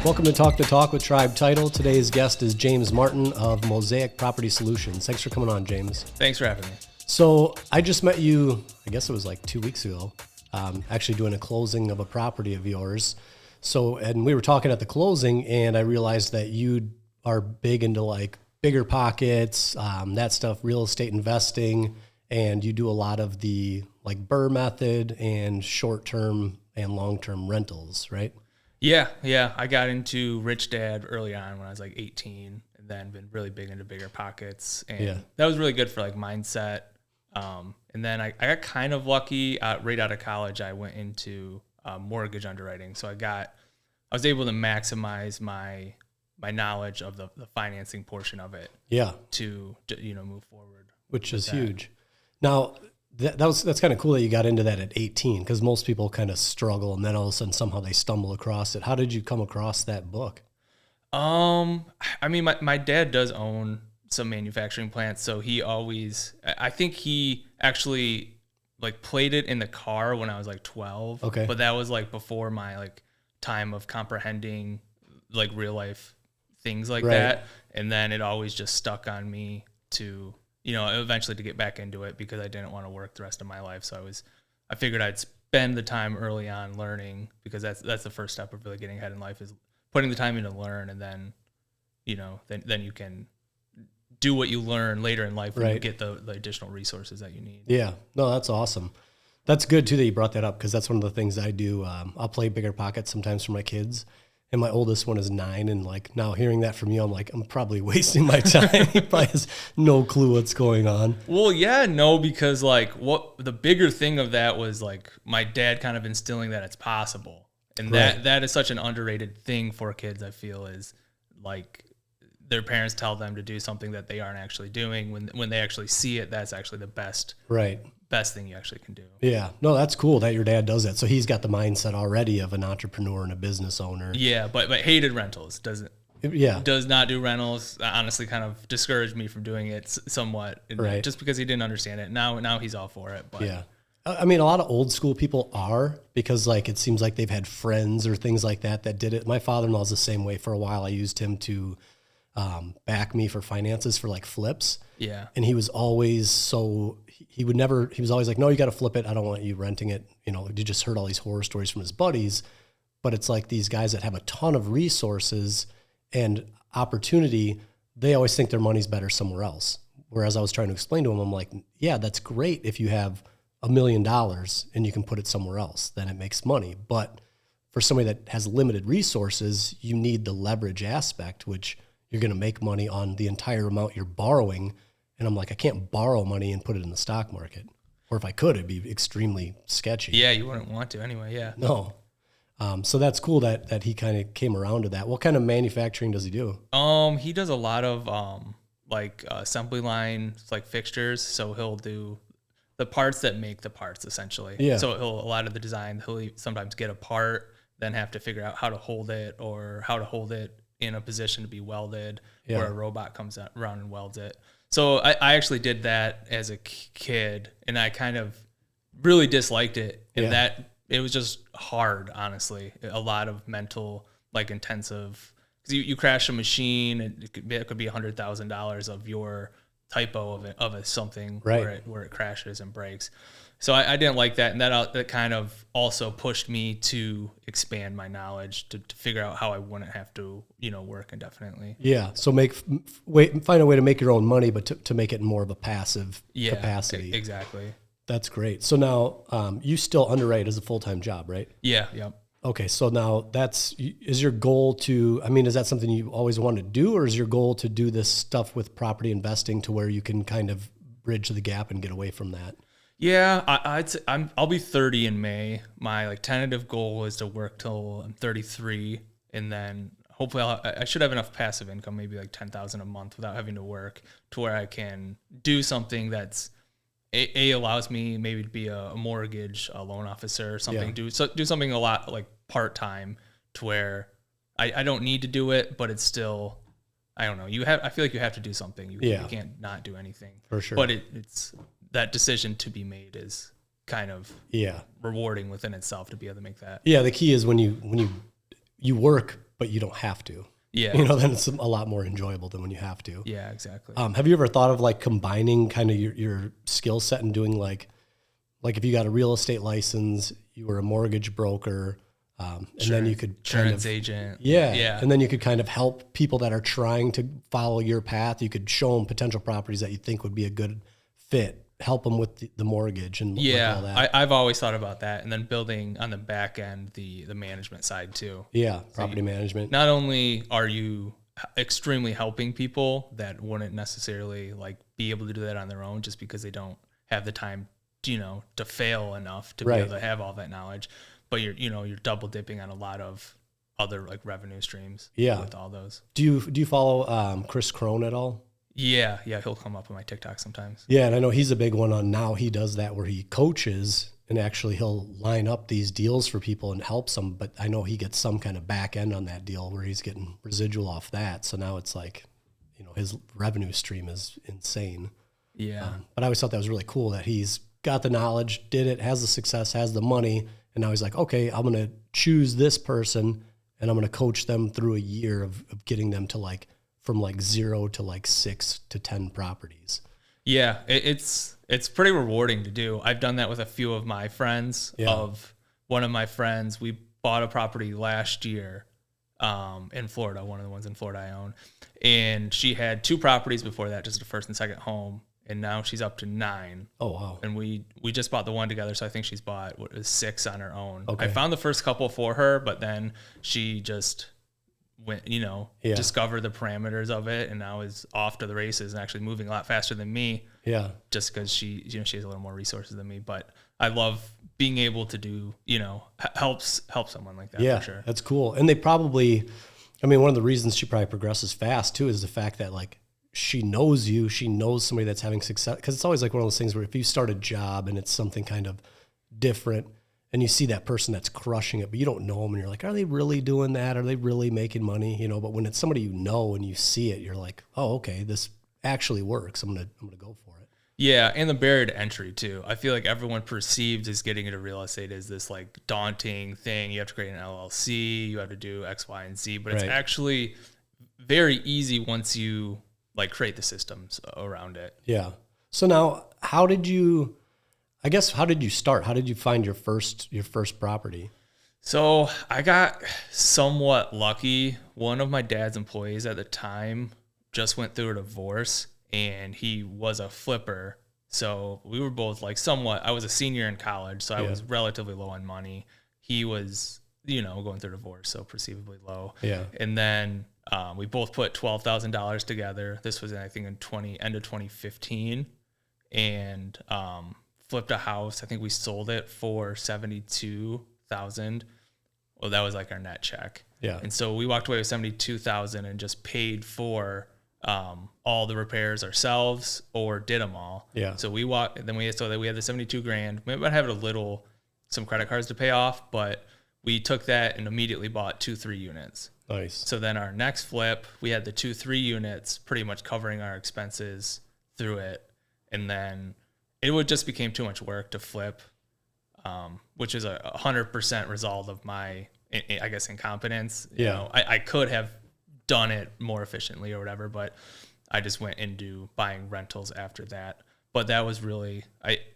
Welcome to Talk the Talk with Tribe Title. Today's guest is James Martin of Mosaic Property Solutions. Thanks for coming on, James. Thanks for having me. So I just met you, I guess it was like 2 weeks ago, actually doing a closing of a property of yours. And we were talking at the closing, and I realized that you are big into like bigger pockets, that stuff, real estate investing, and you do a lot of the like BRRRR method and short-term and long-term rentals, right? Yeah. I got into Rich Dad early on when I was like 18, and then been really big into bigger pockets. And that was really good for like mindset. And then I got kind of lucky right out of college. I went into mortgage underwriting. So I was able to maximize my knowledge of the financing portion of it. Yeah. To move forward. Which is huge. Now, that's kind of cool that you got into that at 18, because most people kind of struggle and then all of a sudden somehow they stumble across it. How did you come across that book? I mean, my dad does own some manufacturing plants, so I think he actually like played it in the car when I was like 12. Okay. But that was like before my like time of comprehending like real life things like that. And then it always just stuck on me to, eventually to get back into it because I didn't want to work the rest of my life. So I figured I'd spend the time early on learning, because that's the first step of really getting ahead in life, is putting the time in to learn. And then, then you can do what you learn later in life when you get the additional resources that you need. Yeah. No, that's awesome. That's good too that you brought that up, because that's one of the things I do. I'll play bigger pockets sometimes for my kids. And my oldest one is 9. And like now hearing that from you, I'm like, I'm probably wasting my time. He probably has no clue what's going on. Well, yeah, no, because like what the bigger thing of that was like my dad kind of instilling that it's possible. And that is such an underrated thing for kids, I feel, is like their parents tell them to do something that they aren't actually doing. When they actually see it, that's actually the best thing you actually can do. Yeah. No, that's cool that your dad does that. So he's got the mindset already of an entrepreneur and a business owner. Yeah, but hated rentals. Does not do rentals. Honestly, kind of discouraged me from doing it somewhat. Just because he didn't understand it. Now he's all for it. But yeah. I mean, a lot of old school people are, because like it seems like they've had friends or things like that did it. My father-in-law's the same way. For a while, I used him to back me for finances for like flips. Yeah. And he was always he was always like, no, you got to flip it. I don't want you renting it. You just heard all these horror stories from his buddies, but it's like these guys that have a ton of resources and opportunity, they always think their money's better somewhere else. Whereas I was trying to explain to him, I'm like, yeah, that's great if you have $1 million and you can put it somewhere else, then it makes money. But for somebody that has limited resources, you need the leverage aspect, which you're going to make money on the entire amount you're borrowing. And I'm like, I can't borrow money and put it in the stock market. Or if I could, it'd be extremely sketchy. Yeah, you wouldn't want to anyway, yeah. No. So that's cool that he kind of came around to that. What kind of manufacturing does he do? He does a lot of assembly line like fixtures. So he'll do the parts that make the parts, essentially. Yeah. So a lot of the design, he'll sometimes get a part, then have to figure out how to hold it in a position to be welded, where a robot comes around and welds it. So I actually did that as a kid, and I kind of really disliked it. And that it was just hard, honestly. A lot of mental, like intensive, because you crash a machine, and it could be $100,000 of your typo of something where it crashes and breaks. So I didn't like that, and that kind of also pushed me to expand my knowledge to figure out how I wouldn't have to work indefinitely. Yeah, so find a way to make your own money, but to make it more of a passive capacity. Exactly. That's great. So now you still underwrite as a full-time job, right? Yeah. Yep. Okay, so now is your goal is that something you always wanted to do, or is your goal to do this stuff with property investing to where you can kind of bridge the gap and get away from that? Yeah, I'll be 30 in May. My tentative goal is to work till I'm 33, and then hopefully I should have enough passive income, maybe like $10,000 a month without having to work, to where I can do something that's allows me maybe to be a mortgage loan officer or something. Do something a lot like part time, to where I don't need to do it, but it's still, I don't know. I feel like you have to do something. You can't not do anything. For sure. But it's that decision to be made is kind of rewarding within itself to be able to make that. Yeah, the key is when you work but you don't have to. Yeah. Then it's a lot more enjoyable than when you have to. Yeah, exactly. Have you ever thought of like combining kind of your skill set and doing like if you got a real estate license, you were a mortgage broker, and then you could insurance agent. Yeah. And then you could kind of help people that are trying to follow your path. You could show them potential properties that you think would be a good fit, help them with the mortgage and all that. I've always thought about that. And then building on the back end, the management side too. Yeah. Property management. Not only are you extremely helping people that wouldn't necessarily like be able to do that on their own just because they don't have the time, to fail enough to be able to have all that knowledge, but you're double dipping on a lot of other like revenue streams. Yeah. With all those. Do you follow Chris Crone at all? Yeah. He'll come up on my TikTok sometimes. Yeah. And I know he's a big one on now. He does that where he coaches and actually he'll line up these deals for people and helps them. But I know he gets some kind of back end on that deal where he's getting residual off that. So now it's like, his revenue stream is insane. Yeah. But I always thought that was really cool that he's got the knowledge, did it, has the success, has the money. And now he's like, okay, I'm going to choose this person and I'm going to coach them through a year of getting them to from 0 to 6 to 10 properties. Yeah. It's pretty rewarding to do. I've done that with a few of my friends. Of one of my friends, we bought a property last year in Florida, one of the ones in Florida I own. And she had 2 properties before that, just a first and second home. And now she's up to 9. Oh, wow. And we just bought the one together. So I think she's bought 6 on her own. Okay. I found the first couple for her, but then she just went, discovered the parameters of it and now is off to the races and actually moving a lot faster than me. Yeah. Just because she has a little more resources than me. But I love being able to do, help someone like that. Yeah, for sure. That's cool. And they probably, one of the reasons she probably progresses fast too is the fact that she knows you, she knows somebody that's having success. Because it's always like one of those things where if you start a job and it's something kind of different and you see that person that's crushing it, but you don't know them and you're like, are they really doing that? Are they really making money? But when it's somebody and you see it, you're like, oh, okay, this actually works. I'm gonna go for it. Yeah, and the barrier to entry too. I feel like everyone perceives as getting into real estate is this daunting thing. You have to create an LLC, you have to do X, Y, and Z, but it's actually very easy once you create the systems around it. Yeah. So now how did you start? How did you find your first property? So I got somewhat lucky. One of my dad's employees at the time just went through a divorce and he was a flipper. So we were both somewhat, I was a senior in college, so I was relatively low on money. He was, going through a divorce, so perceivably low. Yeah. And then we both put $12,000 together. This was, I think, end of 2015, and flipped a house. I think we sold it for $72,000. Well, that was our net check. Yeah. And so we walked away with $72,000 and just paid for all the repairs ourselves or did them all. Yeah. So we had the $72,000. We might have some credit cards to pay off, but we took that and immediately bought 2-3 units. Nice. So then our next flip, we had the 2-3 units pretty much covering our expenses through it. And then it just became too much work to flip, which is 100% result of my, I guess, incompetence. Yeah. I could have done it more efficiently or whatever, but I just went into buying rentals after that. But that was really,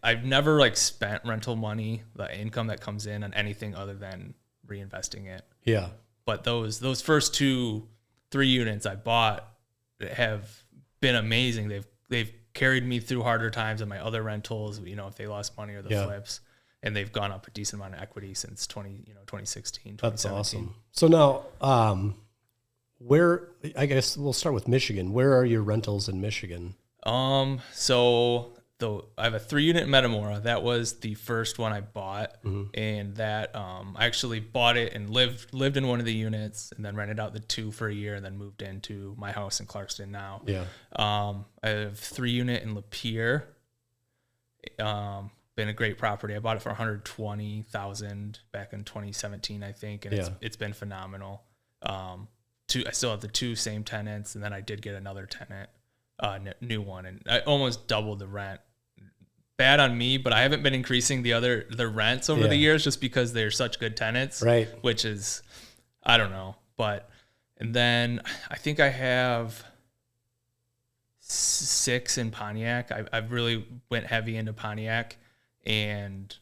I've never spent rental money, the income that comes in, on anything other than reinvesting it. Yeah. But those first 2-3 units I bought have been amazing. They've carried me through harder times than my other rentals, if they lost money or the flips, and they've gone up a decent amount of equity since 2016, 2017. That's awesome. So now, I guess we'll start with Michigan. Where are your rentals in Michigan? So I have a 3-unit in Metamora. That was the first one I bought, and that I actually bought it and lived in one of the units, and then rented out the 2 for a year, and then moved into my house in Clarkston now. Yeah. I have 3-unit in Lapeer. Been a great property. I bought it for $120,000 back in 2017, I think, and it's been phenomenal. I still have the 2 same tenants, and then I did get another tenant, new one, and I almost doubled the rent. Bad on me, but I haven't been increasing the rents over the years just because they're such good tenants. Right. Which is, I don't know. And then I think I have 6 in Pontiac. I've really went heavy into Pontiac, and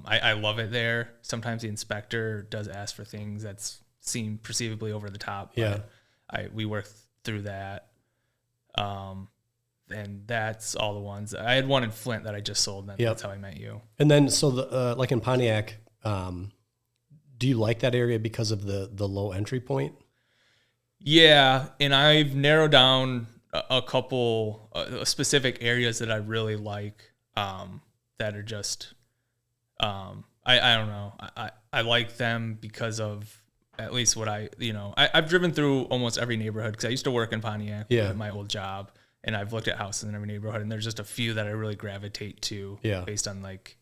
I love it there. Sometimes the inspector does ask for things that seem perceivably over the top. But we work through that. And that's all the ones. I had one in Flint that I just sold, and that's how I met you. And then, so like in Pontiac, do you like that area because of the low entry point? Yeah, and I've narrowed down a couple specific areas that I really like, that are just, I don't know. I like them because of at least what I've driven through almost every neighborhood, because I used to work in Pontiac at my old job. And I've looked at houses in every neighborhood, and there's just a few that I really gravitate to based on like,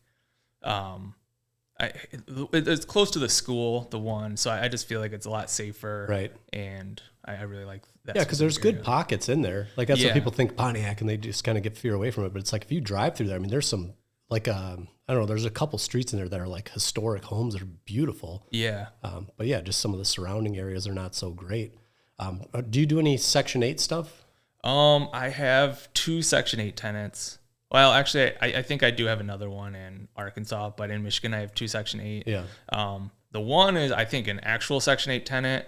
it's close to the school, the one. So I just feel like it's a lot safer. Right. And I really like that. Yeah. Cause there's good pockets in there. Like that's what people think Pontiac, and they just kind of get fear away from it. But it's like, if you drive through there, I mean, there's some like, I don't know, there's a couple streets in there that are like historic homes that are beautiful. Yeah. But yeah, just some of the surrounding areas are not so great. Do you do any Section 8 stuff? I have 2 Section 8 tenants. Well, actually, I think I do have another one in Arkansas, but in Michigan, I have 2 Section 8. Yeah. The one is, I think, an actual Section 8 tenant.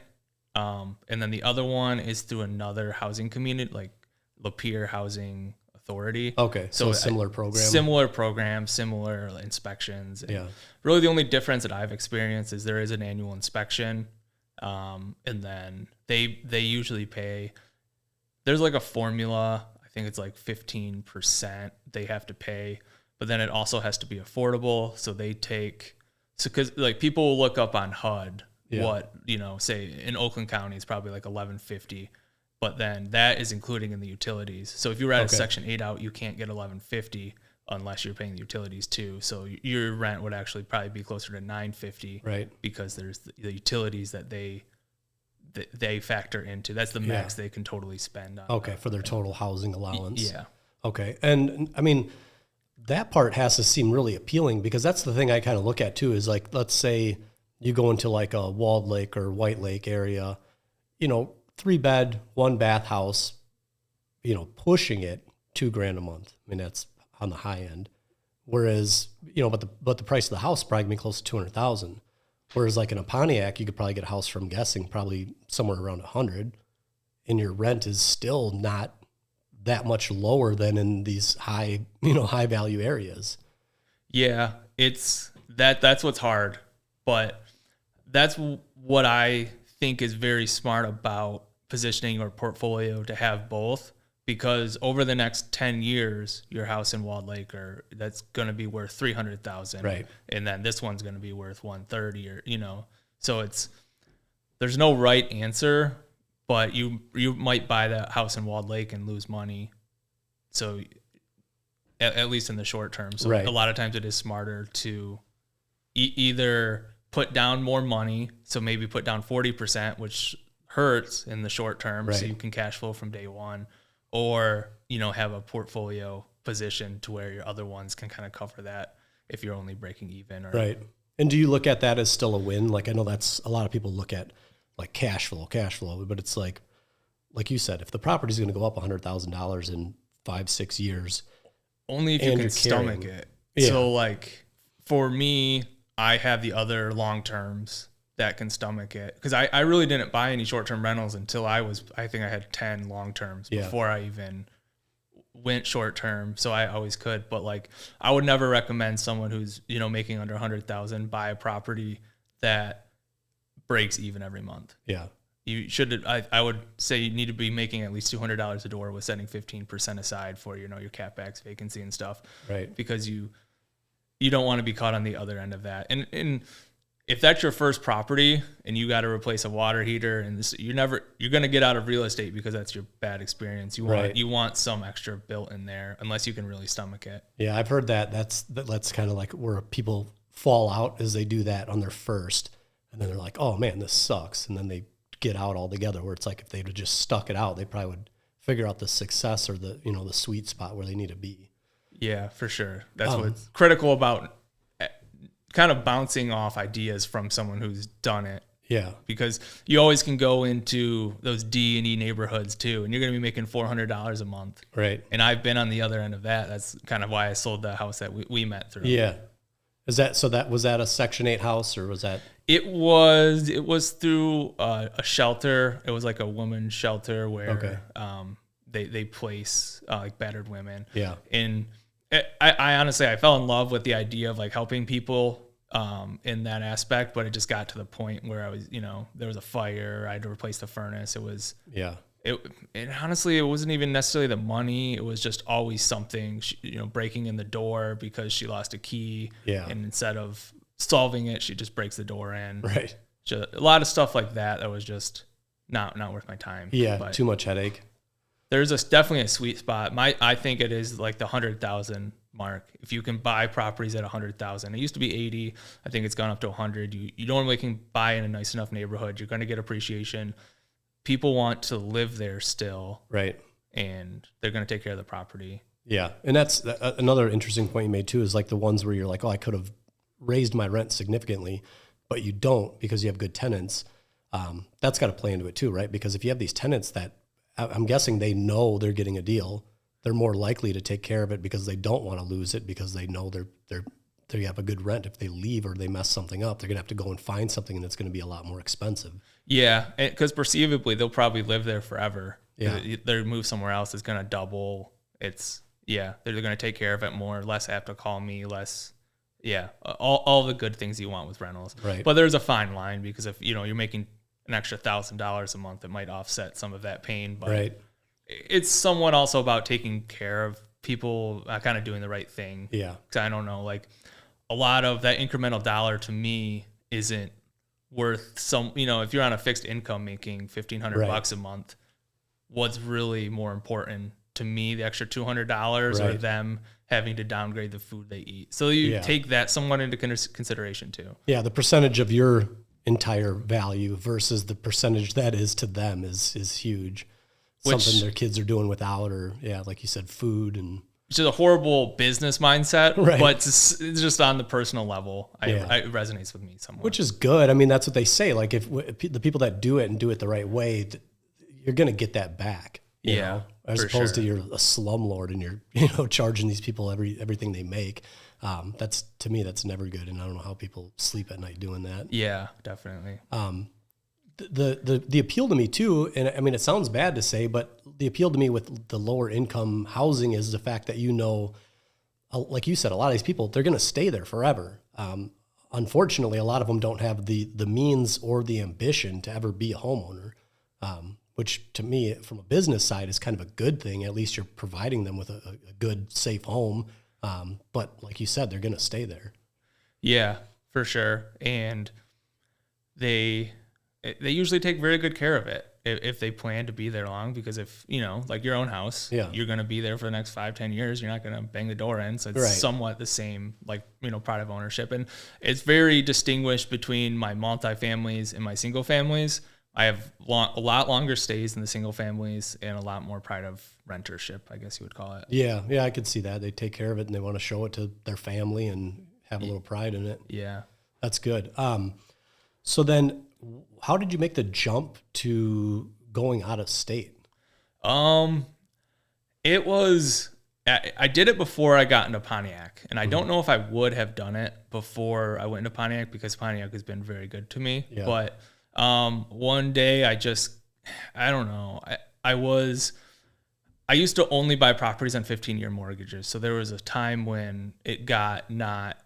And then the other one is through another housing community, like Lapeer Housing Authority. Okay. So a similar program. Similar program, similar inspections. And really the only difference that I've experienced is there is an annual inspection. And then they usually pay. There's like a formula. I think it's like 15% they have to pay, but then it also has to be affordable. So they take, cause like people will look up on HUD, what, say in Oakland County, it's probably like $11.50, but then that is including in the utilities. So if you were at a Section 8 out, you can't get $11.50 unless you're paying the utilities too. So your rent would actually probably be closer to $9.50, right? Because there's the utilities that they factor into. That's the max they can totally spend on. Okay, for their total housing allowance. Yeah. Okay. And I mean, that part has to seem really appealing, because that's the thing I kind of look at too, is like, let's say you go into like a Walled Lake or White Lake area, 3-bed, 1-bath house, pushing it $2,000 a month. I mean, that's on the high end. Whereas, but the price of the house is probably gonna be close to $200,000. Whereas like in a Pontiac, you could probably get a house, from guessing, probably somewhere around 100, and your rent is still not that much lower than in these high value areas. Yeah, that's what's hard, but that's what I think is very smart about positioning your portfolio, to have both, because over the next 10 years, your house in Walled Lake, that's going to be worth $300,000. Right. And then this one's going to be worth $130, so there's no right answer, but you might buy that house in Walled Lake and lose money. So at least in the short term. So a lot of times it is smarter to either put down more money. So maybe put down 40%, which hurts in the short term. So you can cash flow from day one, or, have a portfolio position to where your other ones can kind of cover that if you're only breaking even. Right. And do you look at that as still a win? Like, I know that's a lot of people look at like cash flow, but it's like you said, if the property's going to go up $100,000 in 5-6 years, only if you can stomach it. Yeah. So like for me, I have the other long terms that can stomach it, because I really didn't buy any short-term rentals until I think I had 10 long terms before I even went short term. So I always could, but like I would never recommend someone who's making under 100,000 buy a property that breaks even every month. Yeah. You should, I would say you need to be making at least $200 a door, with setting 15% aside for, your CapEx, vacancy and stuff. Right. Because you don't want to be caught on the other end of that. And if that's your first property and you got to replace a water heater, and you're going to get out of real estate because that's your bad experience. You want some extra built in there, unless you can really stomach it. Yeah. I've heard that that's kind of like where people fall out, as they do that on their first, and then they're like, oh man, this sucks. And then they get out altogether, where it's like, if they'd have just stuck it out, they probably would figure out the success, or the sweet spot where they need to be. Yeah, for sure. That's what's critical about kind of bouncing off ideas from someone who's done it Yeah. Because you always can go into those D and E neighborhoods too, and you're going to be making $400 a month. Right. And I've been on the other end of that. That's kind of why I sold the house that we met through. Yeah. Was that a Section 8 house, or was that? It was through a shelter. It was like a women's shelter where they place like battered women. Yeah. And I honestly, I fell in love with the idea of like helping people in that aspect, but it just got to the point where I was, there was a fire. I had to replace the furnace. And honestly, it wasn't even necessarily the money. It was just always something, breaking in the door because she lost a key. Yeah. And instead of solving it, she just breaks the door in. Right. Just a lot of stuff like that was just not worth my time. Yeah. But too much headache. there's definitely a sweet spot. I think it is like the 100,000 mark. If you can buy properties at 100,000, it used to be 80. I think it's gone up to 100. You normally can buy in a nice enough neighborhood. You're going to get appreciation. People want to live there still. Right. And they're going to take care of the property. Yeah. And that's another interesting point you made too, is like the ones where you're like, oh, I could have raised my rent significantly, but you don't because you have good tenants. That's got to play into it too, right? Because if you have these tenants that I'm guessing they know they're getting a deal, they're more likely to take care of it because they don't want to lose it, because they know they have a good rent. If they leave or they mess something up, they're going to have to go and find something, and it's going to be a lot more expensive. Yeah, because perceivably they'll probably live there forever. Yeah. Their move somewhere else is going to double. They're going to take care of it more, less apt to call me, less, all the good things you want with rentals. Right. But there's a fine line, because if, you're making an extra $1,000 a month, it might offset some of that pain. But right. It's somewhat also about taking care of people, kind of doing the right thing. Yeah. Because I don't know, like a lot of that incremental dollar to me isn't worth some, if you're on a fixed income making $1,500 a month, what's really more important to me, the extra $200 or them having to downgrade the food they eat? So you take that somewhat into consideration too. Yeah. The percentage of your entire value versus the percentage that is to them is huge. Something their kids are doing without, or like you said, food. And which is a horrible business mindset, but it's just on the personal level. It resonates with me somewhat. Which is good. I mean, that's what they say. Like if the people that do it and do it the right way, you're going to get that back. You know? As opposed to you're a slumlord and you're charging these people everything they make. That's, to me, that's never good. And I don't know how people sleep at night doing that. Yeah, definitely. The appeal to me too, and I mean, it sounds bad to say, but the appeal to me with the lower income housing is the fact that, like you said, a lot of these people, they're going to stay there forever. Unfortunately, a lot of them don't have the means or the ambition to ever be a homeowner, which to me, from a business side, is kind of a good thing. At least you're providing them with a good, safe home. But like you said, they're going to stay there. Yeah, for sure. And they usually take very good care of it if they plan to be there long, because if, like your own house, you're going to be there for the next 5-10 years. You're not going to bang the door in. So it's somewhat the same, like, pride of ownership. And it's very distinguished between my multifamilies and my single families. I have a lot longer stays in the single families and a lot more pride of rentership, I guess you would call it. Yeah. Yeah. I could see that. They take care of it and they want to show it to their family and have a little pride in it. Yeah. That's good. So then how did you make the jump to going out of state? It was, I did it before I got into Pontiac, and I don't know if I would have done it before I went into Pontiac, because Pontiac has been very good to me. Yeah. But one day I don't know. I used to only buy properties on 15-year mortgages. So there was a time when it got not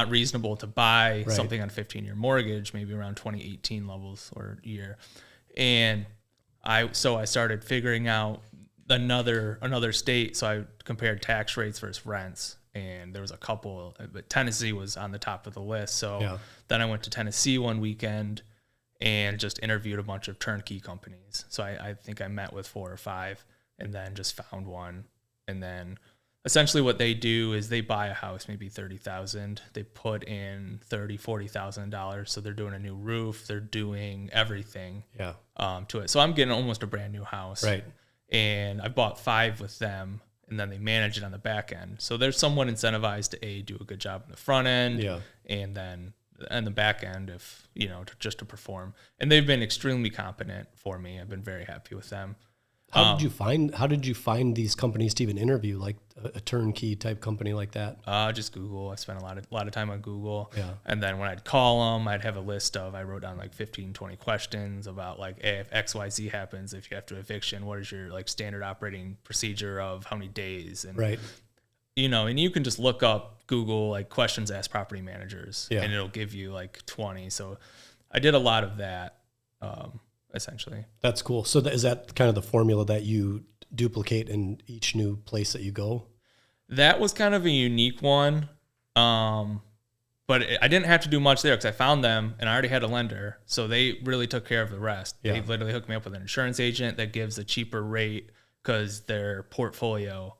reasonable to buy something on 15-year mortgage, maybe around 2018 levels or year. And I started figuring out another state. So I compared tax rates versus rents. And there was a couple, but Tennessee was on the top of the list. So then I went to Tennessee one weekend and just interviewed a bunch of turnkey companies. So I think I met with 4 or 5 and then just found one. And then essentially what they do is they buy a house, maybe $30,000. They put in $40,000. So they're doing a new roof. They're doing everything to it. So I'm getting almost a brand new house. Right. And I bought 5 with them. And then they manage it on the back end. So they're somewhat incentivized to do a good job on the front end, and then the back end if, just to perform. And they've been extremely competent for me. I've been very happy with them. How did you find these companies to even interview, like a turnkey type company like that? Just Google. I spent a lot of time on Google. Yeah. And then when I'd call them, I'd have a list I wrote down like 15, 20 questions about like, hey, if XYZ happens, if you have to eviction, what is your like standard operating procedure of how many days? And, right. And you can just look up Google, like questions asked property managers, yeah. and it'll give you like 20. So I did a lot of that. Essentially. That's cool. So is that kind of the formula that you duplicate in each new place that you go? That was kind of a unique one. But I didn't have to do much there because I found them and I already had a lender. So they really took care of the rest. Yeah. They literally hooked me up with an insurance agent that gives a cheaper rate because their portfolio,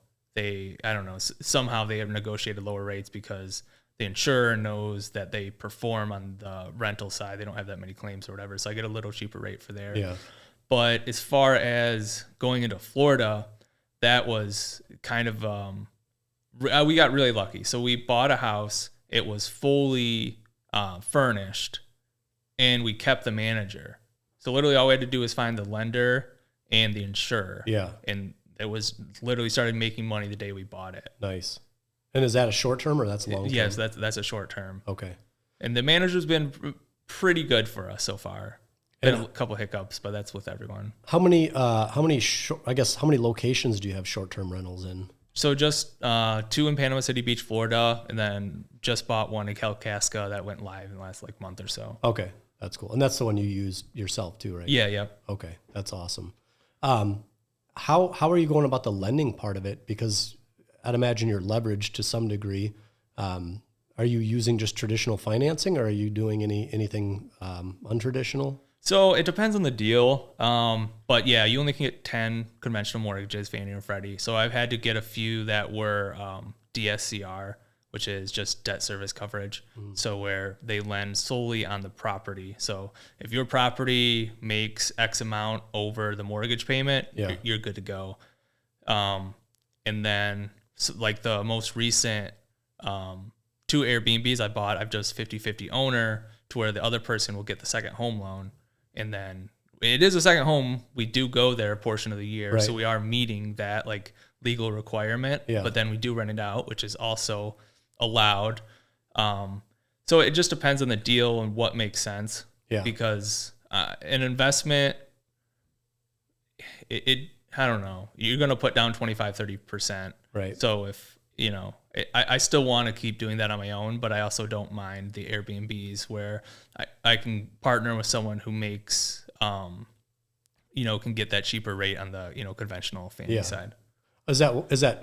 somehow they have negotiated lower rates because the insurer knows that they perform on the rental side. They don't have that many claims or whatever. So I get a little cheaper rate for there. Yeah. But as far as going into Florida, that was kind of, we got really lucky. So we bought a house. It was fully furnished and we kept the manager. So literally all we had to do was find the lender and the insurer. Yeah. And it was literally started making money the day we bought it. Nice. And is that a short term or that's long term? Yes, that's a short term. Okay. And the manager's been pretty good for us so far. Been a couple hiccups, but that's with everyone. How many locations do you have short term rentals in? So just 2 in Panama City Beach, Florida, and then just bought one in Kalkaska that went live in the last month or so. Okay, that's cool. And that's the one you use yourself too, right? Yeah. Okay, that's awesome. How are you going about the lending part of it? Because I'd imagine you're leveraged to some degree. Are you using just traditional financing or are you doing anything untraditional? So it depends on the deal. But yeah, you only can get 10 conventional mortgages, Fannie or Freddie. So I've had to get a few that were DSCR, which is just debt service coverage. So where they lend solely on the property. So if your property makes X amount over the mortgage payment, you're good to go. And then like the most recent 2 Airbnbs I bought, I've just 50-50 owner to where the other person will get the second home loan. And then it is a second home. We do go there a portion of the year. Right. So we are meeting that like legal requirement, but then we do rent it out, which is also allowed. So it just depends on the deal and what makes sense. Yeah. Because an investment, I don't know, you're going to put down 25-30%. Right. So if, I still want to keep doing that on my own, but I also don't mind the Airbnbs where I can partner with someone who makes, can get that cheaper rate on the, conventional Fannie side. Is that,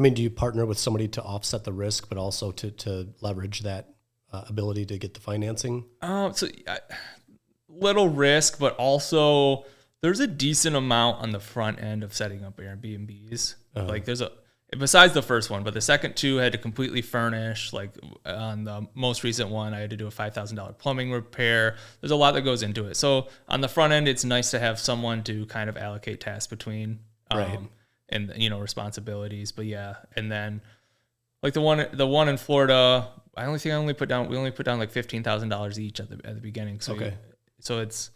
do you partner with somebody to offset the risk, but also to leverage that ability to get the financing? Little risk, but also there's a decent amount on the front end of setting up Airbnbs. Uh-huh. Like besides the first one, but the second 2 had to completely furnish. Like on the most recent one, I had to do a $5,000 plumbing repair. There's a lot that goes into it. So on the front end, it's nice to have someone to kind of allocate tasks between, right. And responsibilities. But yeah, and then like the one in Florida, we only put down like $15,000 each at the beginning. So okay. So it's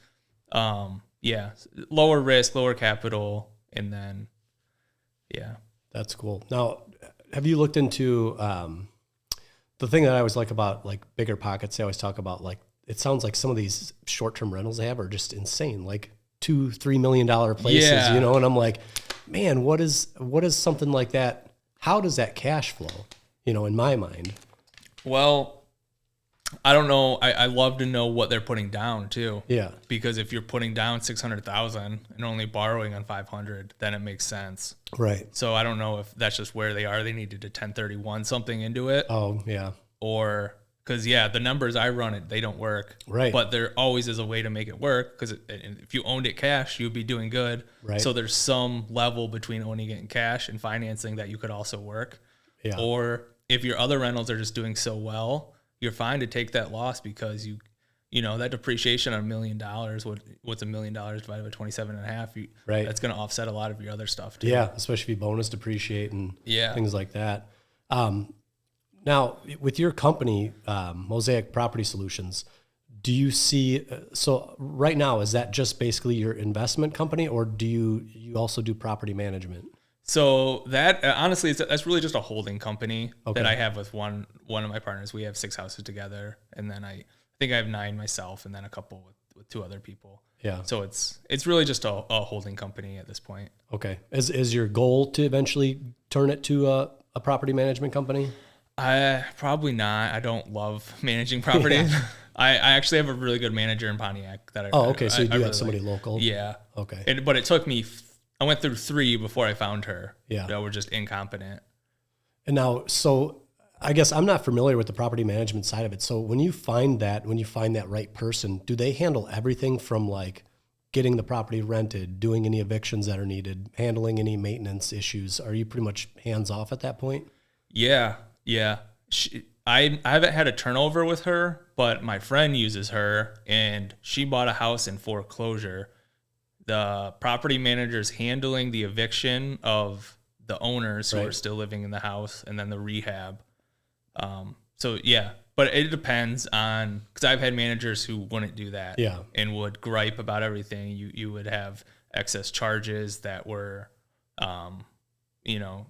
lower risk, lower capital, and then That's cool. Now, have you looked into the thing that I always like about like Bigger Pockets? They always talk about like, it sounds like some of these short-term rentals they have are just insane, like $2-3 million places, and I'm like, man, what is something like that? How does that cash flow, in my mind? Well, I don't know. I love to know what they're putting down too. Yeah. Because if you're putting down 600,000 and only borrowing on 500, then it makes sense. Right. So I don't know if that's just where they are. They needed to 1031 something into it. Oh yeah. Or because the numbers I run they don't work. Right. But there always is a way to make it work because if you owned it cash, you'd be doing good. Right. So there's some level between owning it in cash and financing that you could also work. Yeah. Or if your other rentals are just doing so well, you're fine to take that loss because that depreciation on $1 million, what's $1 million divided by 27.5, right. That's going to offset a lot of your other stuff too. Yeah. Especially if you bonus depreciate and things like that. Now, with your company, Mosaic Property Solutions, do you see, so right now, is that just basically your investment company, or do you also do property management? So that honestly, that's really just a holding company Okay. that I have with one of my partners. We have 6 houses together, and then I think I have 9 myself, and then a couple with 2 other people. Yeah. So it's really just a holding company at this point. Okay. Is your goal to eventually turn it to a property management company? Probably not. I don't love managing property. Yeah. I actually have a really good manager in Pontiac that Oh, okay. So you do really have somebody local? Yeah. Okay. But it took me. I went through 3 before I found her. Yeah. That were just incompetent. And now, so I guess I'm not familiar with the property management side of it. So when you find that right person, do they handle everything from like getting the property rented, doing any evictions that are needed, handling any maintenance issues? Are you pretty much hands off at that point? Yeah. I haven't had a turnover with her, but my friend uses her, and she bought a house in foreclosure. The property manager's handling the eviction of the owners who are still living in the house, and then the rehab. So yeah, but it depends on, because I've had managers who wouldn't do that, and would gripe about everything. You would have excess charges that were,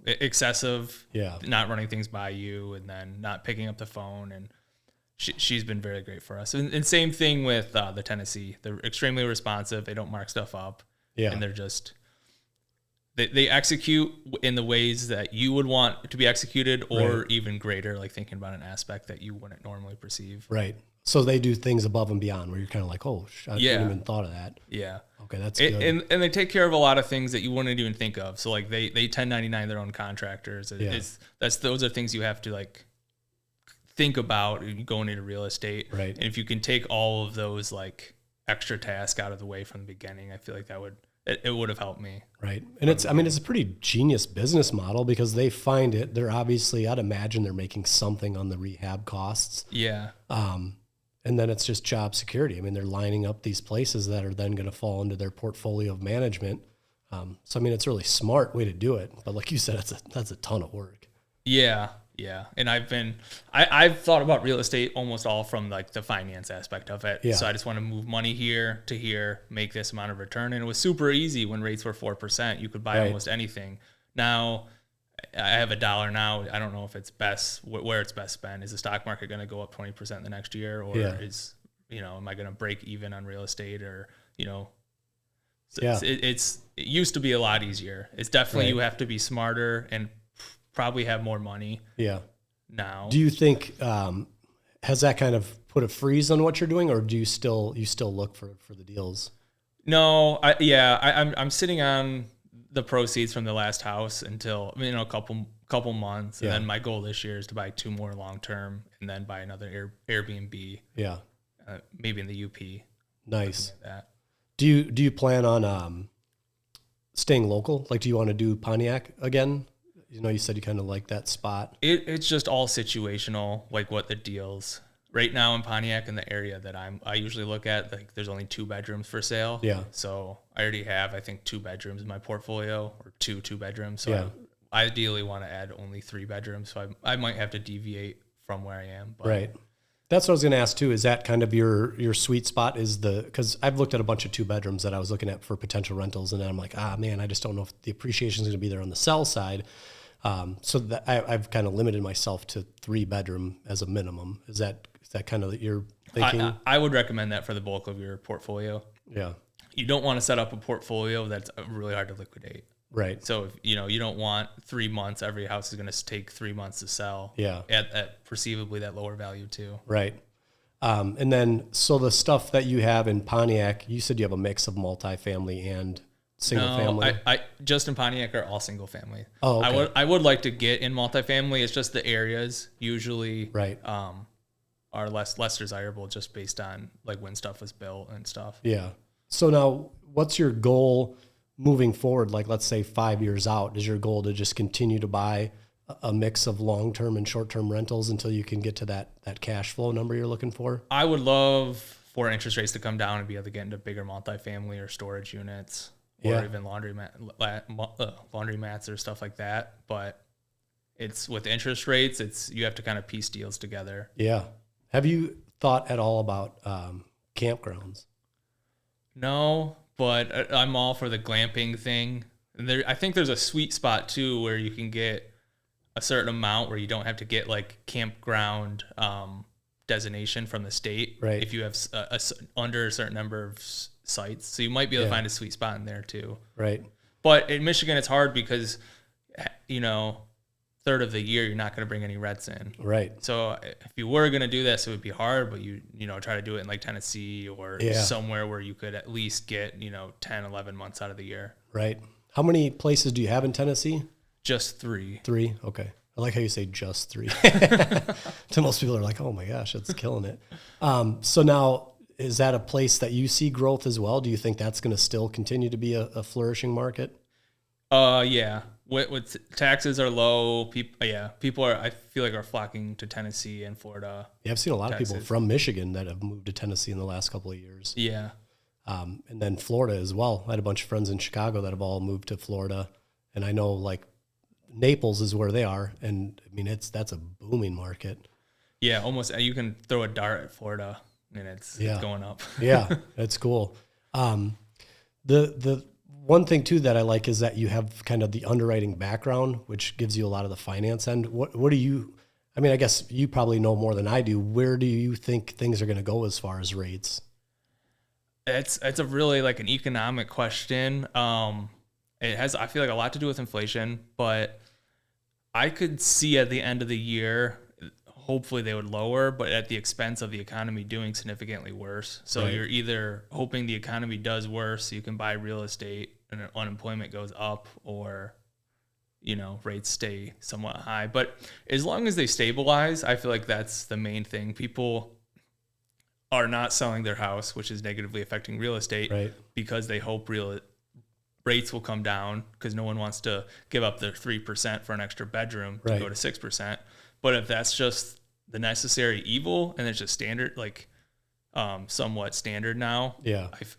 excessive, not running things by you, and then not picking up the phone. And she's been very great for us. And same thing with the Tennessee. They're extremely responsive. They don't mark stuff up. And they're just, they execute in the ways that you would want to be executed, or even greater, like thinking about an aspect that you wouldn't normally perceive. Right. So they do things above and beyond where you're kind of like, oh, I hadn't even thought of that. Yeah. Okay, that's good. And they take care of a lot of things that you wouldn't even think of. So like they 1099 their own contractors. Those are things you have to like think about going into real estate. Right. And if you can take all of those like extra tasks out of the way from the beginning, I feel like it would have helped me. Right. And it's a pretty genius business model, because they find it. They're obviously, I'd imagine they're making something on the rehab costs. Yeah. And then it's just job security. I mean, they're lining up these places that are then going to fall into their portfolio of management. So, I mean, it's a really smart way to do it. But like you said, that's a ton of work. Yeah. Yeah. And I've thought about real estate almost all from like the finance aspect of it. Yeah. So I just want to move money here to here, make this amount of return. And it was super easy when rates were 4%. You could buy almost anything. Now I have $1 now. I don't know if it's where it's best spent. Is the stock market going to go up 20% the next year? Or is, am I going to break even on real estate, or, it used to be a lot easier. It's definitely, you have to be smarter and probably have more money. Yeah. Now, do you think, has that kind of put a freeze on what you're doing, or do you still look for the deals? No, I'm sitting on the proceeds from the last house until, a couple months. And then my goal this year is to buy 2 more long-term, and then buy another Airbnb. Yeah. Maybe in the UP. Nice. Like that. Do you plan on, staying local? Like, do you want to do Pontiac again? You said you kind of like that spot. It's just all situational, like what the deals. Right now in Pontiac, in the area that I usually look at, like there's only 2 bedrooms for sale. Yeah. So I already have, I think, 2 bedrooms in my portfolio, or 2 bedrooms. So I ideally want to add only 3 bedrooms. So I might have to deviate from where I am. But. Right. That's what I was going to ask too. Is that kind of your sweet spot? Because I've looked at a bunch of 2 bedrooms that I was looking at for potential rentals, and then I'm like, man, I just don't know if the appreciation is going to be there on the sell side. So that I've kind of limited myself to 3 bedroom as a minimum. Is that kind of your thinking? I would recommend that for the bulk of your portfolio. Yeah. You don't want to set up a portfolio that's really hard to liquidate. Right. So if you don't want 3 months, every house is going to take 3 months to sell. Yeah. At perceivably that lower value too. Right. And then, so the stuff that you have in Pontiac, you said you have a mix of multifamily and single family? I just in Pontiac are all single family. Oh, okay. I would like to get in multifamily. It's just the areas usually are less desirable, just based on like when stuff was built and stuff. Yeah. So now, what's your goal moving forward? Like, let's say 5 years out, is your goal to just continue to buy a mix of long-term and short-term rentals until you can get to that cash flow number you're looking for? I would love for interest rates to come down and be able to get into bigger multifamily or storage units. Or even laundry mats or stuff like that. But it's with interest rates, you have to kind of piece deals together. Yeah. Have you thought at all about campgrounds? No, but I'm all for the glamping thing. And I think there's a sweet spot too where you can get a certain amount where you don't have to get like campground designation from the state. Right. If you have under a certain number of sites, so you might be able to find a sweet spot in there too. Right. But in Michigan, it's hard because, third of the year, you're not going to bring any reds in. Right. So if you were going to do this, it would be hard, but you try to do it in like Tennessee or somewhere where you could at least get, 10, 11 months out of the year. Right. How many places do you have in Tennessee? Just 3. 3? Okay. I like how you say just 3. To most people are like, oh my gosh, that's killing it. So now, is that a place that you see growth as well? Do you think that's going to still continue to be a flourishing market? Yeah. With taxes are low, people are, I feel like, are flocking to Tennessee and Florida. Yeah, I've seen a lot of people from Michigan that have moved to Tennessee in the last couple of years. Yeah. And then Florida as well. I had a bunch of friends in Chicago that have all moved to Florida, and I know like Naples is where they are, and I mean that's a booming market. Yeah, almost you can throw a dart at Florida and it's going up. Yeah, that's cool. The one thing too that I like is that you have kind of the underwriting background, which gives you a lot of the finance end. What do you? I mean, I guess you probably know more than I do. Where do you think things are going to go as far as rates? It's a really like an economic question. It has, I feel like, a lot to do with inflation, but I could see at the end of the year, hopefully they would lower, but at the expense of the economy doing significantly worse. So You're either hoping the economy does worse so you can buy real estate and unemployment goes up, or, rates stay somewhat high. But as long as they stabilize, I feel like that's the main thing. People are not selling their house, which is negatively affecting real estate, because they hope rates will come down, because no one wants to give up their 3% for an extra bedroom to go to 6%. But if that's just the necessary evil and it's just standard, like somewhat standard now,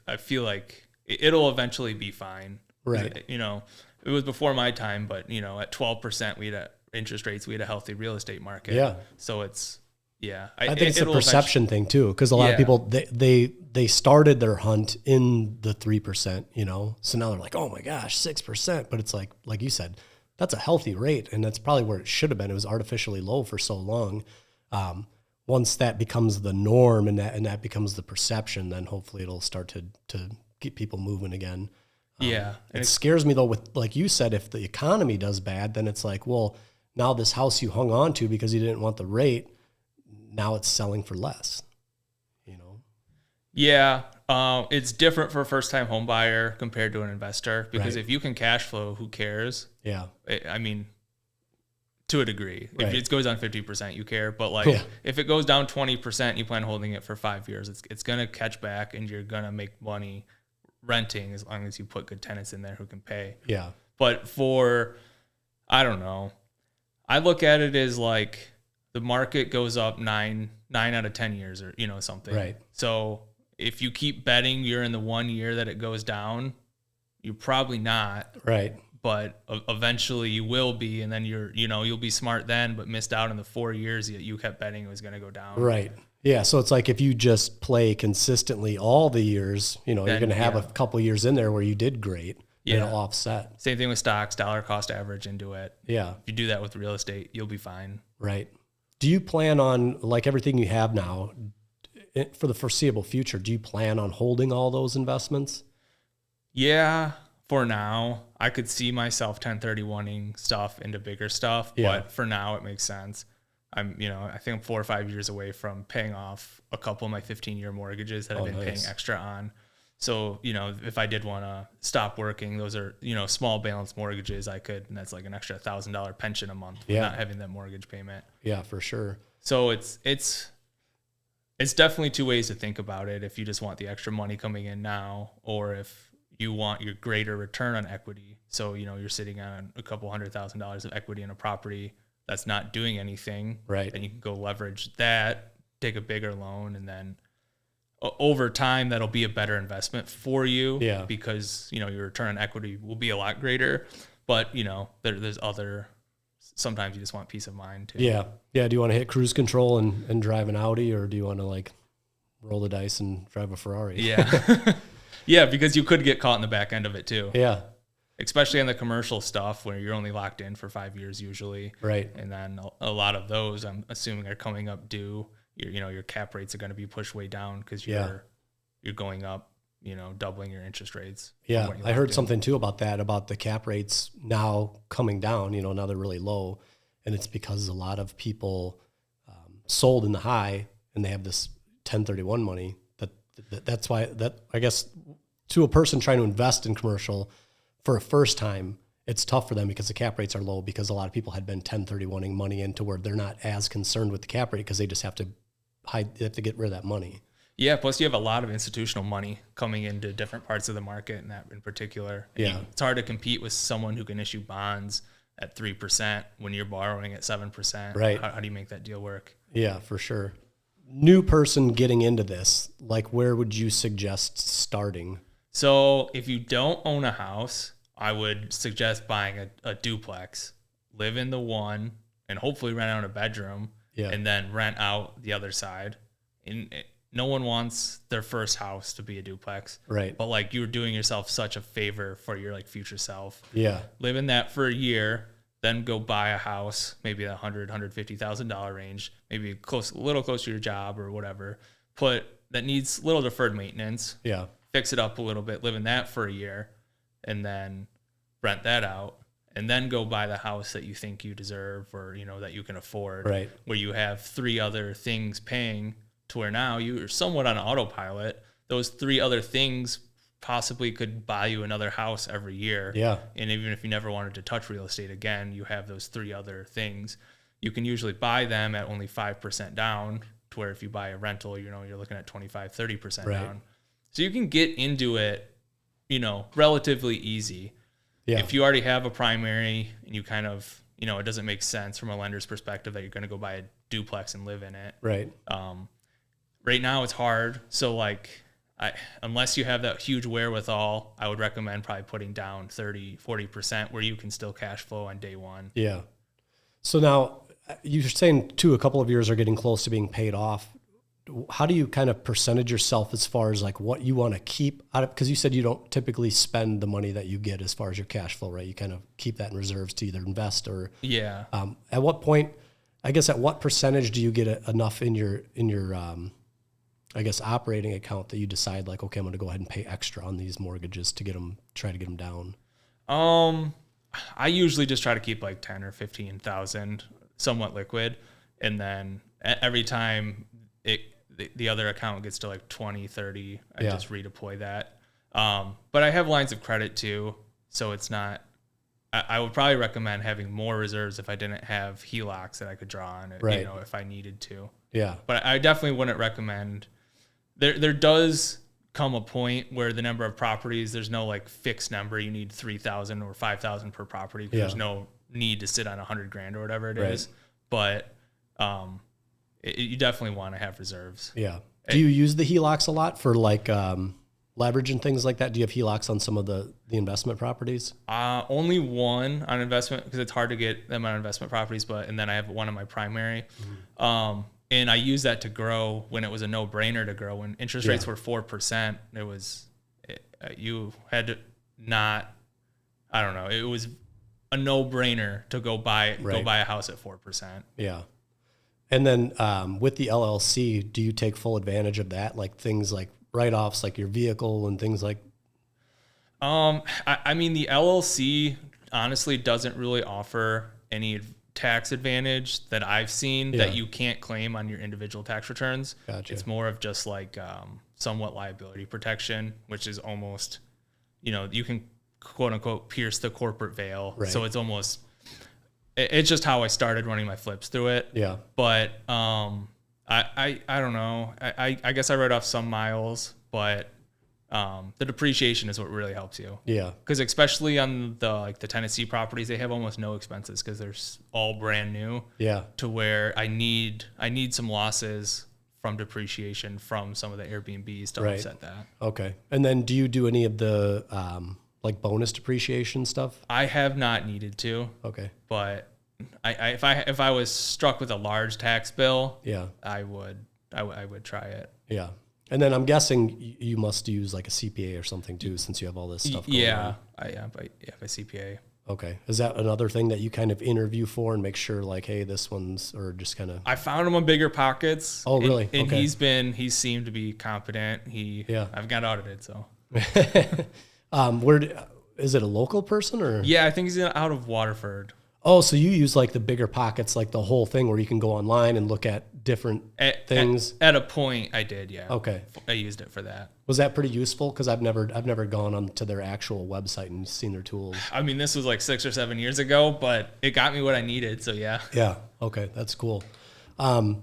I feel like it'll eventually be fine. Right. It was before my time, but at 12% we had interest rates, we had a healthy real estate market. Yeah. So it's, I think it's a perception thing too, because a lot of people they started their hunt in the 3%, so now they're like, oh my gosh, 6%. But it's like you said, that's a healthy rate, and that's probably where it should have been. It was artificially low for so long. Once that becomes the norm and that becomes the perception, then hopefully it'll start to get people moving again. And it scares me though, with like you said, if the economy does bad, then it's like, well, now this house you hung on to because you didn't want the rate, now it's selling for less, Yeah. It's different for a first-time home buyer compared to an investor, because if you can cash flow, who cares? Yeah. I mean, to a degree. If it goes down 50%, you care. But if it goes down 20%, you plan on holding it for 5 years, it's going to catch back, and you're going to make money renting as long as you put good tenants in there who can pay. Yeah. But I don't know. I look at it as like the market goes up 9 out of 10 years, or, something. Right. So if you keep betting you're in the 1 year that it goes down, you're probably not. Right. But eventually you will be, and then you'll be smart then, but missed out on the 4 years that you kept betting it was going to go down. Right. Yeah. So it's like if you just play consistently all the years, you're going to have a couple years in there where you did great. And it'll offset. Same thing with stocks, dollar cost average into it. Yeah. If you do that with real estate, you'll be fine. Right. Do you plan on, like everything you have now, for the foreseeable future, do you plan on holding all those investments? Yeah, for now. I could see myself 1031ing stuff into bigger stuff, but for now it makes sense. I think I'm 4 or 5 years away from paying off a couple of my 15-year mortgages that I've been paying extra on. So, if I did want to stop working, those are, small balance mortgages I could, and that's like an extra $1,000 pension a month for not having that mortgage payment. Yeah, for sure. So it's definitely two ways to think about it. If you just want the extra money coming in now, or if you want your greater return on equity. So, you're sitting on a couple $100,000 of equity in a property that's not doing anything. Right. And you can go leverage that, take a bigger loan, and then over time, that'll be a better investment for you. Yeah. Because, your return on equity will be a lot greater. But, there's other sometimes you just want peace of mind too. Yeah. Yeah. Do you want to hit cruise control and drive an Audi, or do you want to like roll the dice and drive a Ferrari? Yeah. Yeah, because you could get caught in the back end of it too. Yeah. Especially on the commercial stuff where you're only locked in for 5 years usually. Right. And then a lot of those, I'm assuming, are coming up due. Your cap rates are going to be pushed way down because you're going up, doubling your interest rates. Yeah. I heard something too about that, about the cap rates now coming down, now they're really low. And it's because a lot of people sold in the high and they have this 1031 money. That's why I guess to a person trying to invest in commercial for a first time, it's tough for them because the cap rates are low, because a lot of people had been 1031ing money into where they're not as concerned with the cap rate because they just have to get rid of that money. Yeah. Plus you have a lot of institutional money coming into different parts of the market, and that in particular. And it's hard to compete with someone who can issue bonds at 3% when you're borrowing at 7%. Right. How do you make that deal work? Yeah, for sure. New person getting into this, like where would you suggest starting? So if you don't own a house, I would suggest buying a duplex, live in the one, and hopefully rent out a bedroom, and then rent out the other side. And no one wants their first house to be a duplex, right? But like, you're doing yourself such a favor for your like future self. Yeah, live in that for a year, then go buy a house, maybe that $150,000 range, maybe a little close to your job or whatever. That needs little deferred maintenance. Yeah. Fix it up a little bit, live in that for a year, and then rent that out, and then go buy the house that you think you deserve, or that you can afford. Right. Where you have 3 other things paying, to where now you're somewhat on autopilot. Those 3 other things possibly could buy you another house every year. Yeah. And even if you never wanted to touch real estate again, you have those 3 other things. You can usually buy them at only 5% down, to where if you buy a rental, you're looking at 25, 30% down. So you can get into it, relatively easy. Yeah. If you already have a primary and you kind of, it doesn't make sense from a lender's perspective that you're going to go buy a duplex and live in it. Right. Right now it's hard. So like, unless you have that huge wherewithal, I would recommend probably putting down 30, 40% where you can still cash flow on day one. Yeah. So now you're saying too, a couple of years are getting close to being paid off. How do you kind of percentage yourself as far as like what you want to keep out of, because you said you don't typically spend the money that you get as far as your cash flow, right? You kind of keep that in reserves to either invest or, at what point, I guess, at what percentage do you get enough in your I guess, operating account that you decide like, okay, I'm going to go ahead and pay extra on these mortgages to try to get them down? I usually just try to keep like 10 or 15,000 somewhat liquid. And then every time the other account gets to like 20, 30, I just redeploy that. But I have lines of credit too. So it's not, I would probably recommend having more reserves if I didn't have HELOCs that I could draw on, if I needed to. Yeah. But I definitely wouldn't recommend, there does come a point where the number of properties, there's no like fixed number. You need 3,000 or 5,000 per property. There's no need to sit on $100,000 or whatever it is. But, you definitely want to have reserves. Yeah. Do you use the HELOCs a lot for like leverage and things like that? Do you have HELOCs on some of the investment properties? Only one on investment, because it's hard to get them on investment properties. And then I have one on my primary. Mm-hmm. And I use that to grow when it was a no-brainer to grow. When interest rates were 4%, you had to not, I don't know, it was a no-brainer to go buy a house at 4%. Yeah. And then with the LLC, do you take full advantage of that? Like things like write-offs, like your vehicle and things like? I mean, the LLC honestly doesn't really offer any tax advantage that I've seen that you can't claim on your individual tax returns. Gotcha. It's more of just like somewhat liability protection, which is almost, you can quote unquote pierce the corporate veil. Right. So it's almost, it's just how I started running my flips through it. Yeah. But I don't know. I guess I write off some miles, but the depreciation is what really helps you. Yeah. Because especially on the Tennessee properties, they have almost no expenses because they're all brand new. Yeah. To where I need some losses from depreciation from some of the Airbnbs to offset that. Okay. And then do you do any of the like bonus depreciation stuff? I have not needed to. Okay. But if I was struck with a large tax bill, Yeah. I would try it. Yeah. And then I'm guessing you must use like a CPA or something too, since you have all this stuff going on. I have a CPA. Okay. Is that another thing that you kind of interview for and make sure like, hey, this one's, or just kind of? I found him on Bigger Pockets. Oh, really? And Okay. he seemed to be competent. I've got audited, so. Is it a local person or? Yeah, I think he's out of Waterford. Oh, so you use like the Bigger Pockets, like the whole thing where you can go online and look at different things. At a point, I did, yeah. Okay. I used it for that. Was that pretty useful? Because I've never gone on to their actual website and seen their tools. I mean, this was like 6 or 7 years ago, but it got me what I needed. So yeah. Yeah. Okay. That's cool. I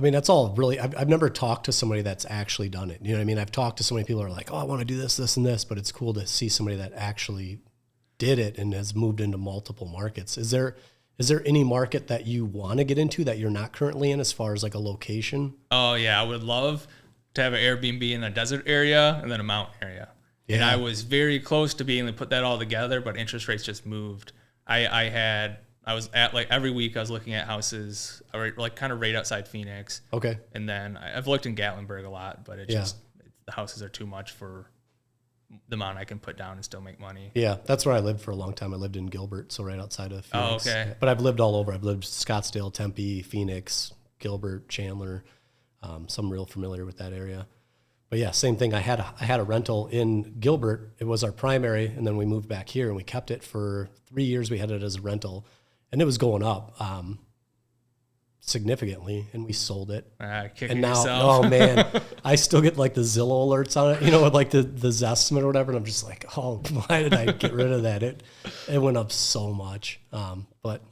mean, that's all really, I've never talked to somebody that's actually done it. You know what I mean? I've talked to so many people who are like, oh, I want to do this, this, and this, but it's cool to see somebody that actually did it and has moved into multiple markets. Is there any market that you want to get into that you're not currently in as far as like a location? Oh yeah. I would love to have an Airbnb in a desert area and then a mountain area. Yeah. And I was very close to being able to put that all together, but interest rates just moved. I was at like every week I was looking at houses like kind of right outside Phoenix. Okay. And then I've looked in Gatlinburg a lot, but the houses are too much for the amount I can put down and still make money. Yeah. That's where I lived for a long time. I lived in Gilbert, so right outside of Phoenix. Oh, okay. But I've lived all over. I've lived Scottsdale, Tempe, Phoenix, Gilbert, Chandler. So I'm real familiar with that area. But yeah, same thing. I had a rental in Gilbert. It was our primary, and then we moved back here and we kept it for 3 years. We had it as a rental. And it was going up significantly, and we sold it. And now, oh man, I still get like the Zillow alerts on it, with like the Zestimate or whatever, and I'm just like, oh, why did I get rid of that? It went up so much. But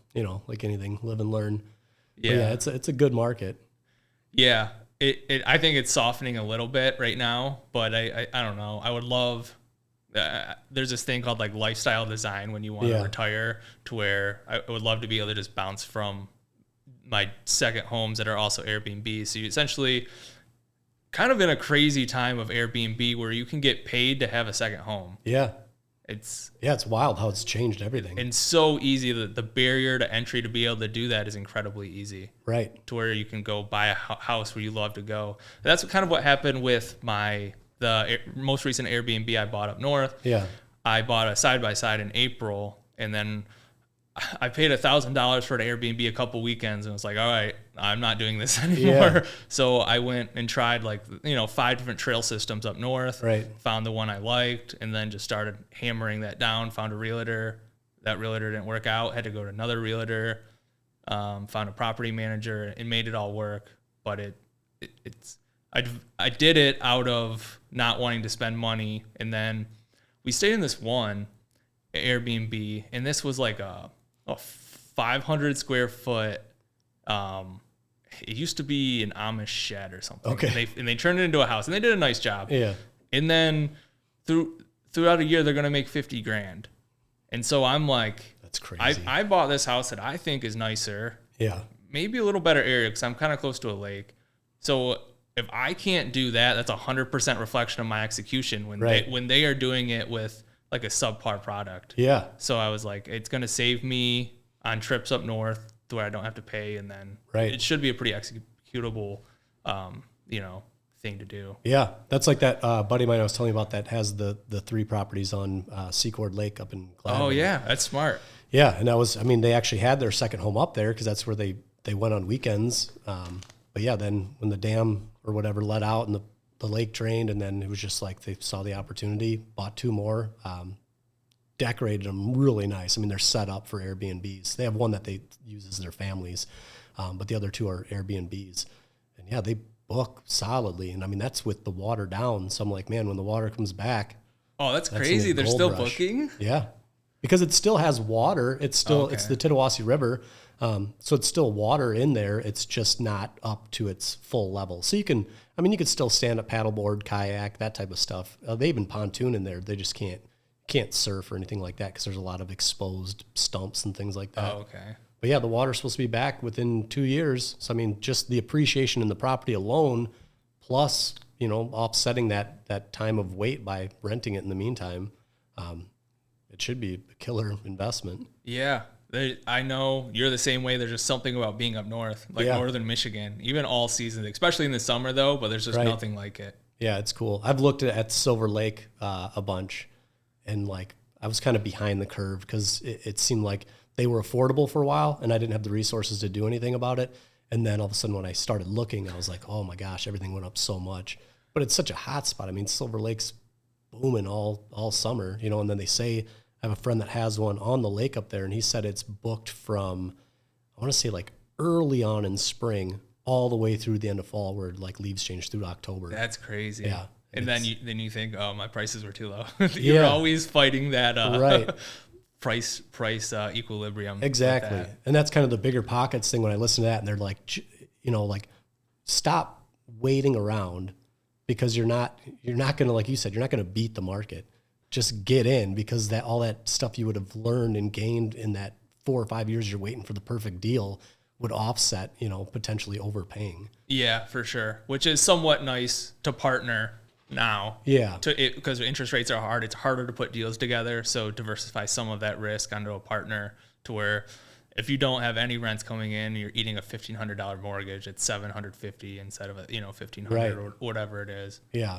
like anything, live and learn. Yeah, it's a good market. Yeah, I think it's softening a little bit right now, but I don't know. I would love. There's this thing called like lifestyle design when you want to retire, to where I would love to be able to just bounce from my second homes that are also Airbnb. So you essentially kind of in a crazy time of Airbnb where you can get paid to have a second home. Yeah. It's wild how it's changed everything. And so easy. The barrier to entry to be able to do that is incredibly easy. Right. To where you can go buy a house where you love to go. That's kind of what happened with the most recent Airbnb I bought up north. Yeah. I bought a side-by-side in April, and then I paid $1,000 for an Airbnb a couple weekends, and was like, all right, I'm not doing this anymore. Yeah. So I went and tried 5 different trail systems up north. Right. Found the one I liked, and then just started hammering that down. Found a realtor. That realtor didn't work out. Had to go to another realtor. Found a property manager, and made it all work. But I did it out of not wanting to spend money, and then we stayed in this one Airbnb, and this was like a 500 square foot. It used to be an Amish shed or something. Okay. And they turned it into a house, and they did a nice job. Yeah. And then throughout a year, they're gonna make $50,000, and so I'm like, that's crazy. I bought this house that I think is nicer. Yeah. Maybe a little better area because I'm kind of close to a lake. So if I can't do that, that's 100% reflection of my execution when they are doing it with like a subpar product. Yeah. So I was like, it's going to save me on trips up north to where I don't have to pay, and then it should be a pretty executable, thing to do. Yeah, that's like that buddy of mine I was telling you about that has the 3 properties on Secord Lake up in Gladwin. Oh yeah, that's smart. Yeah, and they actually had their second home up there because that's where they went on weekends. But yeah, then when the dam or whatever let out and the lake drained, and then it was just like they saw the opportunity, bought 2 more, decorated them really nice. I mean, they're set up for Airbnbs. They have one that they use as their families, but the other 2 are Airbnbs. And yeah, they book solidly. And I mean, that's with the water down. So I'm like, man, when the water comes back. Oh, that's crazy. They're still booking? Yeah. Because it still has water. It's still, it's the Tittawassee River. So it's still water in there. It's just not up to its full level. So you could still stand up, paddleboard, kayak, that type of stuff. They even pontoon in there. They just can't surf or anything like that because there's a lot of exposed stumps and things like that. Oh, okay. But yeah, the water's supposed to be back within 2 years. So I mean, just the appreciation in the property alone, plus offsetting that time of wait by renting it in the meantime, it should be a killer investment. Yeah. I know you're the same way. There's just something about being up north, like northern Michigan, even all seasons, especially in the summer though, but there's just nothing like it. Yeah, it's cool. I've looked at Silver Lake a bunch, and like I was kind of behind the curve because it seemed like they were affordable for a while and I didn't have the resources to do anything about it. And then all of a sudden when I started looking, I was like, oh my gosh, everything went up so much. But it's such a hot spot. I mean, Silver Lake's booming all summer, you know, and then they say, I have a friend that has one on the lake up there, and he said it's booked from, I want to say like early on in spring all the way through the end of fall, where like leaves change through October. That's crazy. Yeah. And then you think, oh, my prices were too low. You're always fighting that price equilibrium. Exactly. And that's kind of the bigger pockets thing when I listen to that, and they're like, you know, like stop waiting around, because you're not going to, like you said, you're not going to beat the market. Just get in, because that all that stuff you would have learned and gained in that 4 or 5 years you're waiting for the perfect deal would offset, you know, potentially overpaying. Yeah, for sure. Which is somewhat nice to partner now. Yeah. Because interest rates are hard. It's harder to put deals together. So diversify some of that risk onto a partner, to where if you don't have any rents coming in, you're eating a $1,500 mortgage, it's $750 instead of $1,500 or whatever it is. Yeah.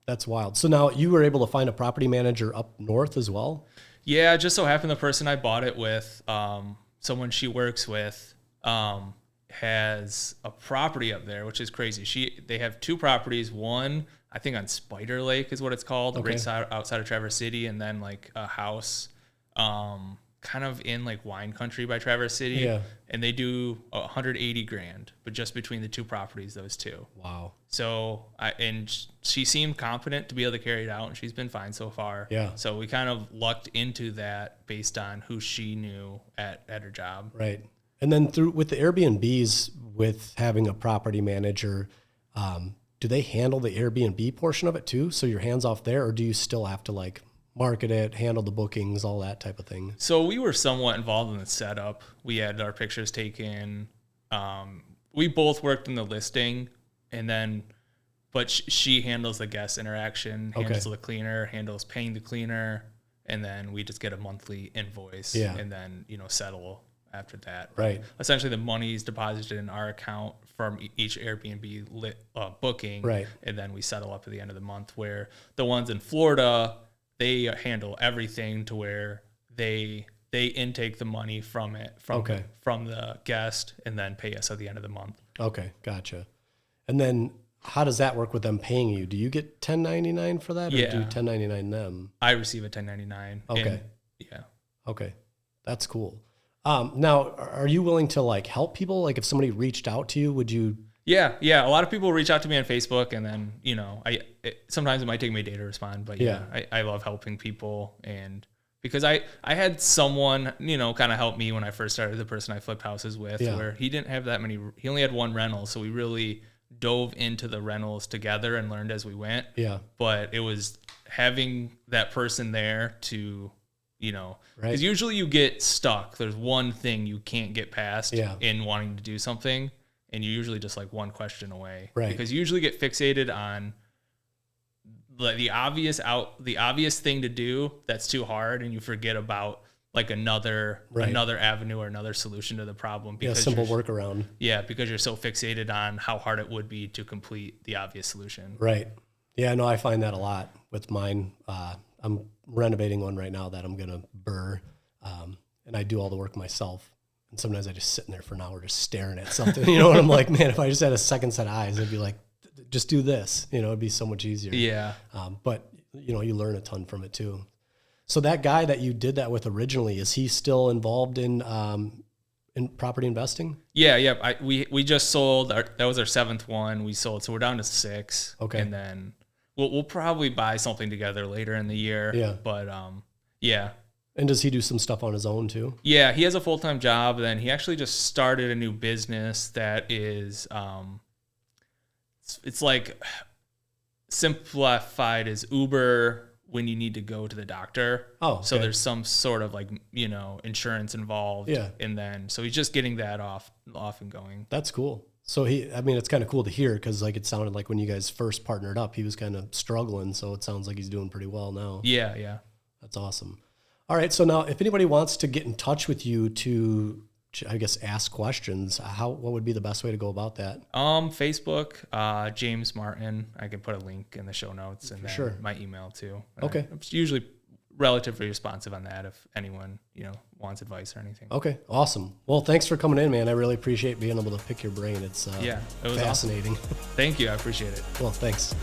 That's wild. So now you were able to find a property manager up north as well? Yeah, just so happened the person I bought it with, someone she works with, has a property up there, which is crazy. They have 2 properties. One, I think on Spider Lake is what it's called, right outside of Traverse City, and then like a house kind of in like wine country by Traverse City. Yeah. And they do $180,000, but just between the 2 properties, those 2. Wow. So she seemed confident to be able to carry it out, and she's been fine so far. Yeah. So we kind of lucked into that based on who she knew at her job. Right. And then with the Airbnbs, with having a property manager, do they handle the Airbnb portion of it too? So your hands off there, or do you still have to like market it, handle the bookings, all that type of thing? So we were somewhat involved in the setup. We had our pictures taken. We both worked in the listing, but she handles the guest interaction, handles the cleaner, handles paying the cleaner, and then we just get a monthly invoice and then, settle after that. Right. Essentially the money is deposited in our account from each Airbnb booking. Right. And then we settle up at the end of the month, where the ones in Florida, they handle everything to where they intake the money from the guest and then pay us at the end of the month. Okay. Gotcha. And then how does that work with them paying you? Do you get 1099 for that, or do you 1099 them? I receive a 1099. Okay. Okay. That's cool. Now, are you willing to like help people? Like if somebody reached out to you, would you? Yeah. A lot of people reach out to me on Facebook, and then, sometimes it might take me a day to respond, but I love helping people. And because I had someone, kind of help me when I first started, the person I flipped houses with, where he didn't have that many, he only had 1 rental. So we really dove into the rentals together and learned as we went. Yeah. But it was having that person there to, because usually you get stuck. There's one thing you can't get past in wanting to do something, and you're usually just like one question away. Right. Because you usually get fixated on the obvious thing to do that's too hard, and you forget about like another avenue or another solution to the problem. Because simple workaround. Yeah, because you're so fixated on how hard it would be to complete the obvious solution. Right. Yeah, no, I find that a lot with mine. I'm renovating one right now that I'm going to burr, and I do all the work myself. And sometimes I just sit in there for an hour just staring at something, and I'm like, man, if I just had a second set of eyes, I'd be like, just do this, it'd be so much easier. Yeah. But you learn a ton from it too. So that guy that you did that with originally, is he still involved in property investing? Yeah. We just sold that was our 7th one. We sold, so we're down to 6. Okay. And then we'll probably buy something together later in the year. Yeah. But yeah. And does he do some stuff on his own too? Yeah, he has a full-time job. Then he actually just started a new business that is it's like simplified as Uber when you need to go to the doctor. Oh, okay. So there's some sort of like, insurance involved. Yeah. And then, so he's just getting that off and going. That's cool. So it's kind of cool to hear, because like it sounded like when you guys first partnered up, he was kind of struggling. So it sounds like he's doing pretty well now. Yeah. That's awesome. All right. So now if anybody wants to get in touch with you to, I guess, ask questions, what would be the best way to go about that? Facebook, James Martin. I can put a link in the show notes, and then my email too. Okay. I'm usually relatively responsive on that if anyone, wants advice or anything. Okay. Awesome. Well, thanks for coming in, man. I really appreciate being able to pick your brain. It's it was fascinating. Awesome. Thank you. I appreciate it. Well, thanks.